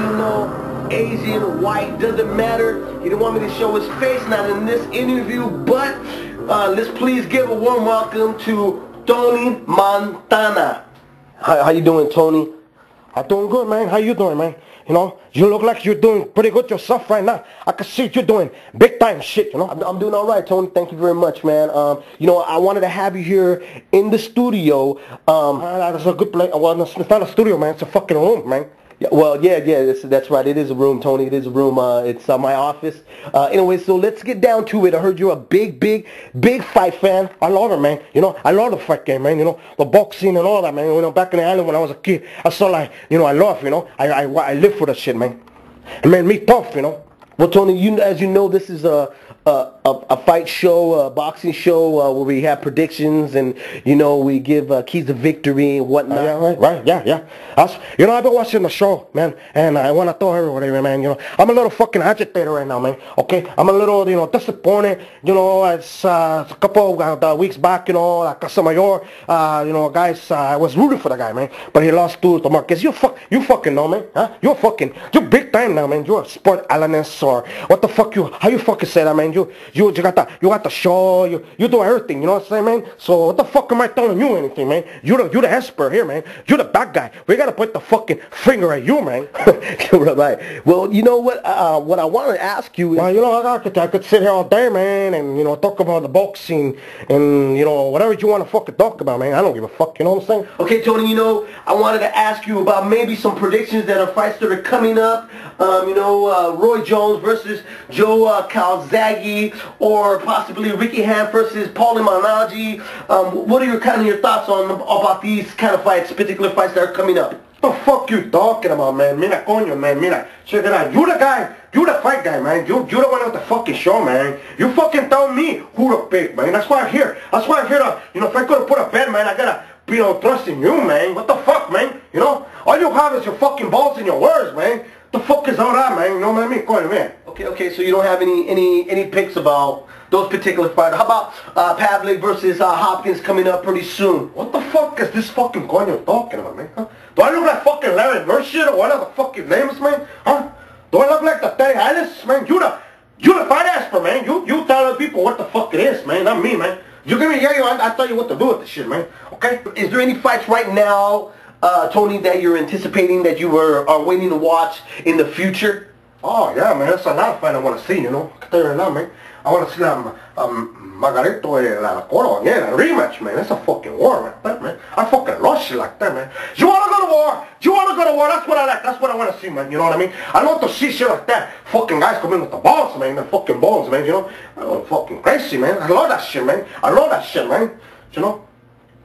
Latino, Asian, white, doesn't matter. He didn't want me to show his face, not in this interview, but let's please give a warm welcome to Tony Montana. How you doing, Tony? I'm doing good, man. How you doing, man? You know, you look like you're doing pretty good yourself right now. I can see you're doing big time shit, you know. I'm doing all right, Tony. Thank you very much, man. You know, I wanted to have you here in the studio. That's a good place. Well, it's not a studio, man. It's a fucking room, man. Yeah, well, yeah, that's right. It is a room, Tony. It is a room. It's my office. Anyway, so let's get down to it. I heard you're a big fight fan. I love it, man. You know, I love the fight game, man. You know, the boxing and all that, man. You know, back in the island when I was a kid, I saw like, you know, I love, you know. I live for that shit, man. It made me tough, you know. Well, Tony, as you know, this is a fight show, a boxing show where we have predictions and, you know, we give keys to victory and whatnot. Yeah, right, yeah. You know, I've been watching the show, man, and I want to tell everybody, man, you know, I'm a little fucking agitated right now, man, okay? I'm a little, you know, disappointed, you know, it's a couple of weeks back, you know, like Casamayor, you know, guys, I was rooting for the guy, man, but he lost to Marquez. You fucking know, man, huh? You're big time now, man. You're a sport analyst or what the fuck how you fucking say that, man? You got the show, you do everything, you know what I'm saying, man? So what the fuck am I telling you anything, man? You're the expert here, man. You're the bad guy. We gotta put the fucking finger at you, man. Right. Well, you know what I want to ask you is... Well, you know, I could sit here all day, man, and, you know, talk about the boxing and, you know, whatever you want to fucking talk about, man. I don't give a fuck, you know what I'm saying? Okay, Tony, you know, I wanted to ask you about maybe some predictions that are fights that are coming up. You know, Roy Jones versus Joe Calzaghe, or possibly Ricky Ham versus Paulie Malignaggi. What are your thoughts on about these kind of fights, particular fights that are coming up? What the fuck you talking about, man? Mira, coño, man, mira. Check it out. You the guy. You the fight guy, man. You the one with the fucking show, man. You fucking tell me who to pick, man. That's why I'm here. That's why I'm here to, you know, if I could have put a bet, man, I gotta, you know, trust in you, man. What the fuck, man? You know? All you have is your fucking balls and your words, man. The fuck is all that, man? You know what I mean? Coño, man. Okay, so you don't have any picks about those particular fighters. How about Pavlik versus Hopkins coming up pretty soon? What the fuck is this fucking coño talking about, man? Huh? Do I look like fucking Larry Bird shit or whatever the fucking name is, man? Huh? Do I look like the Terry Alice, man? You the fight expert, man. You tell the people what the fuck it is, man. Not me, man. You give me I tell you what to do with the shit, man. Okay? Is there any fights right now, Tony, that you're anticipating that you are waiting to watch in the future? Oh, yeah, man. There's a lot of fight I want to see, you know. I can tell you right now, man. I want to see Margarito and La Coro, yeah, a rematch, man. That's a fucking war like that, man. I fucking love shit like that, man. You want to go to war? You want to go to war? That's what I like. That's what I want to see, man. You know what I mean? I don't want to see shit like that. Fucking guys come in with the balls, man. The fucking balls, man, you know. I'm fucking crazy, man. I love that shit, man. I love that shit, man. You know?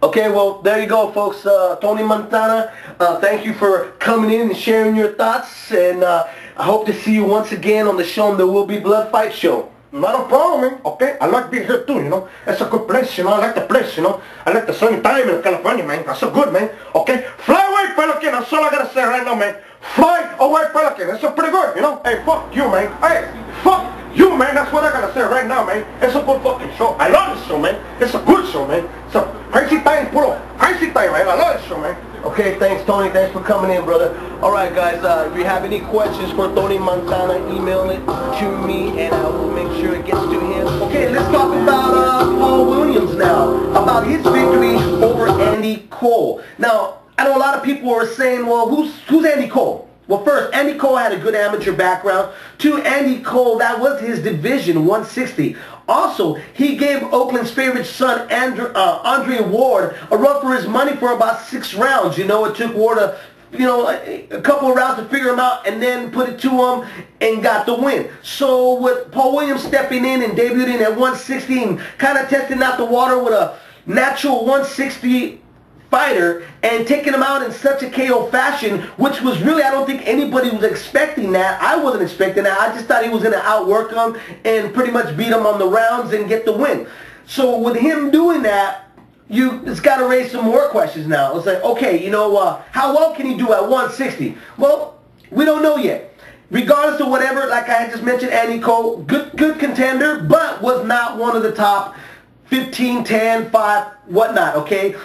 Okay, well, there you go, folks. Tony Montana, thank you for coming in and sharing your thoughts, and I hope to see you once again on the show, There Will Be Blood Fight Show. Not a problem, man. Okay, I like being here too, you know. It's a good place, you know. I like the place, you know. I like the sunny time in California, man. That's so good, man. Okay, fly away, Pelican. That's all I gotta say right now, man. Fly away, Pelican. That's so pretty good, you know. Hey, fuck you, man. Hey, fuck you, man. That's what I gotta say right now, man. It's a good fucking show. I love this show, man. It's a good show, man. It's a crazy time, puro. Crazy time, man. I love this show, man. Okay, thanks, Tony. Thanks for coming in, brother. All right, guys, if you have any questions for Tony Montana, email it to me, and I will make sure it gets to him. Okay, let's talk about Paul Williams now, about his victory over Andy Cole. Now, I know a lot of people are saying, well, who's Andy Cole? Well, first, Andy Cole had a good amateur background. Two, Andy Cole, that was his division, 160. Also, he gave Oakland's favorite son, Andre Ward, a run for his money for about 6 rounds. You know, it took Ward a couple of rounds to figure him out and then put it to him and got the win. So with Paul Williams stepping in and debuting at 160 and kind of testing out the water with a natural 160 fighter and taking him out in such a KO fashion, which was really, I don't think anybody was expecting that. I wasn't expecting that. I just thought he was going to outwork him and pretty much beat him on the rounds and get the win. So with him doing that, it's got to raise some more questions now. It's like, okay, you know, how well can he do at 160? Well, we don't know yet. Regardless of whatever, like I just mentioned, Andy Cole, good contender, but was not one of the top 15, 10, 5, whatnot, okay?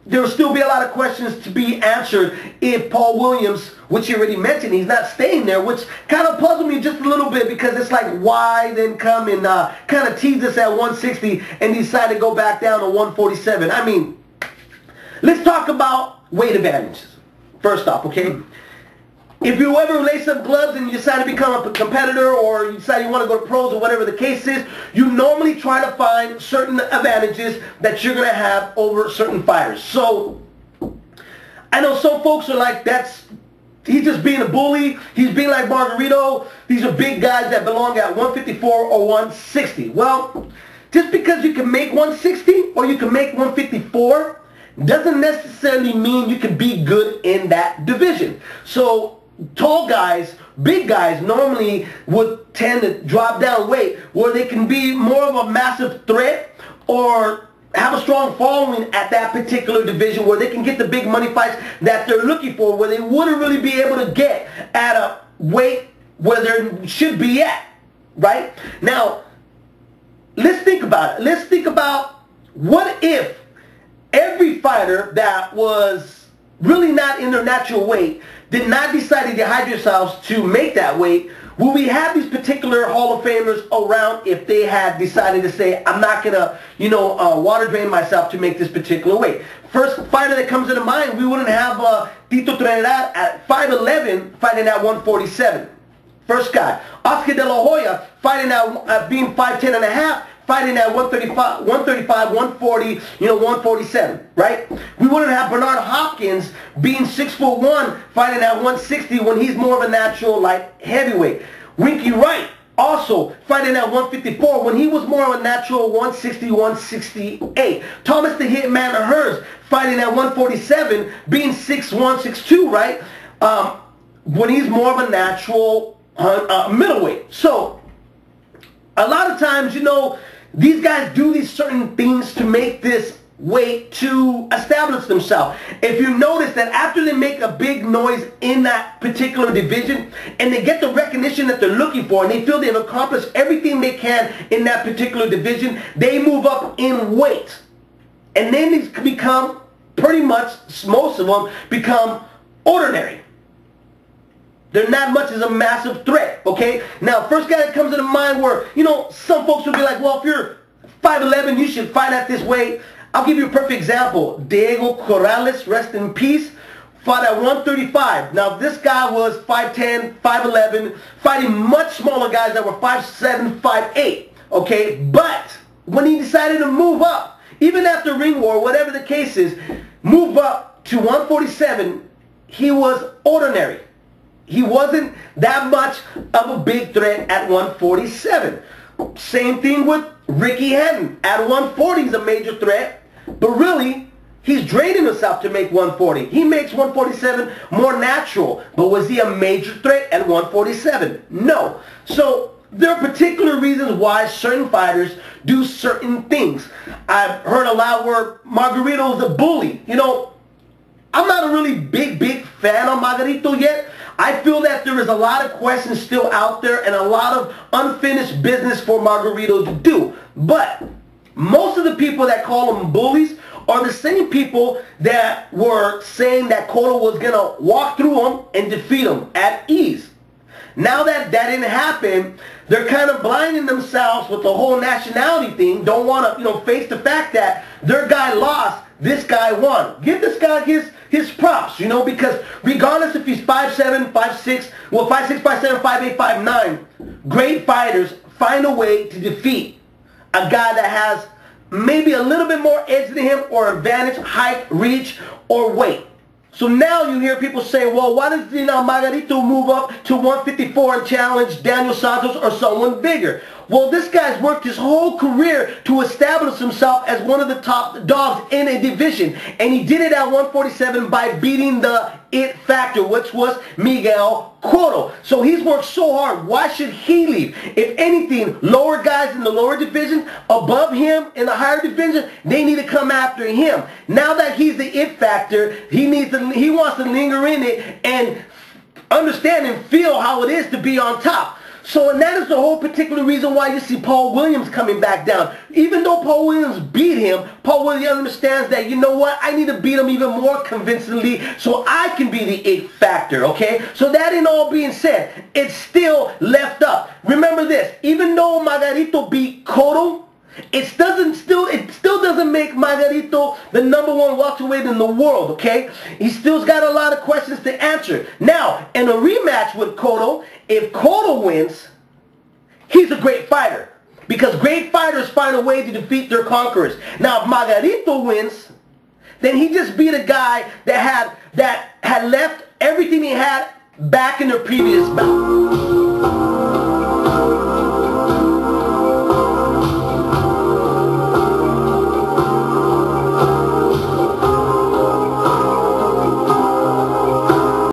there will still be a lot of questions to be answered if Paul Williams, which you already mentioned, he's not staying there, which kind of puzzled me just a little bit, because it's like, why then come and kind of tease us at 160 and decide to go back down to 147? I mean, let's talk about weight advantages. First off, okay? If you ever lace up gloves and you decide to become a competitor, or you decide you want to go to pros, or whatever the case is, you normally try to find certain advantages that you're going to have over certain fighters. So, I know some folks are like, he's just being a bully. He's being like Margarito. These are big guys that belong at 154 or 160. Well, just because you can make 160 or you can make 154 doesn't necessarily mean you can be good in that division. So, tall guys, big guys normally would tend to drop down weight where they can be more of a massive threat or have a strong following at that particular division, where they can get the big money fights that they're looking for, where they wouldn't really be able to get at a weight where they should be at, right? Now, let's think about it. Let's think about, what if every fighter that was really not in their natural weight did not decide to dehydrate themselves to make that weight? Will we have these particular Hall of Famers around if they had decided to say, I'm not going to, water drain myself to make this particular weight? First fighter that comes into mind, we wouldn't have Tito Trinidad at 5'11", fighting at 147. First guy. Oscar De La Hoya fighting at being 5'10 and a half, fighting at 135, 140, 147, right? We wouldn't have Bernard Hopkins being 6'1", fighting at 160 when he's more of a natural light heavyweight. Winky Wright also fighting at 154 when he was more of a natural 160, 168. Thomas the Hitman Hearns fighting at 147, being 6'1", 6'2", right? When he's more of a natural middleweight. So, a lot of times, these guys do these certain things to make this weight to establish themselves. If you notice that after they make a big noise in that particular division and they get the recognition that they're looking for and they feel they've accomplished everything they can in that particular division, they move up in weight. And then these become, pretty much, most of them become ordinary. They're not much as a massive threat, okay? Now, first guy that comes to mind where, some folks will be like, well, if you're 5'11", you should fight at this weight. I'll give you a perfect example. Diego Corrales, rest in peace, fought at 135. Now, this guy was 5'10", 5'11", fighting much smaller guys that were 5'7", 5'8", okay? But when he decided to move up, even after ring war, whatever the case is, move up to 147, he was ordinary. He wasn't that much of a big threat at 147. Same thing with Ricky Hatton. At 140, he's a major threat, but really, he's draining himself to make 140. He makes 147 more natural, but was he a major threat at 147? No. So, there are particular reasons why certain fighters do certain things. I've heard a lot where Margarito's a bully. I'm not a really big fan of Margarito yet. I feel that there is a lot of questions still out there and a lot of unfinished business for Margarito to do. But most of the people that call him bullies are the same people that were saying that Cotto was going to walk through him and defeat him at ease. Now that that didn't happen, they're kind of blinding themselves with the whole nationality thing. Don't want to, face the fact that their guy lost, this guy won. Give this guy his props, because regardless if he's 5'7", 5'6", well, 5'6", 5'7", 5'8", 5'9", great fighters find a way to defeat a guy that has maybe a little bit more edge than him, or advantage, height, reach, or weight. So now you hear people say, well, why does Margarito move up to 154 and challenge Daniel Santos or someone bigger? Well, this guy's worked his whole career to establish himself as one of the top dogs in a division. And he did it at 147 by beating the it factor, which was Miguel Cotto. So he's worked so hard. Why should he leave? If anything, lower guys in the lower division, above him in the higher division, they need to come after him. Now that he's the it factor, he wants to linger in it and understand and feel how it is to be on top. So, and that is the whole particular reason why you see Paul Williams coming back down. Even though Paul Williams beat him, Paul Williams understands that, you know what, I need to beat him even more convincingly so I can be the it factor, okay? So that in all being said, it's still left up. Remember this, even though Margarito beat Cotto, it still doesn't make Margarito the #1 welterweight in the world, okay? He still's got a lot of questions to answer. Now, in a rematch with Cotto, if Cotto wins, he's a great fighter. Because great fighters find a way to defeat their conquerors. Now, if Margarito wins, then he just beat a guy that had left everything he had back in their previous bout.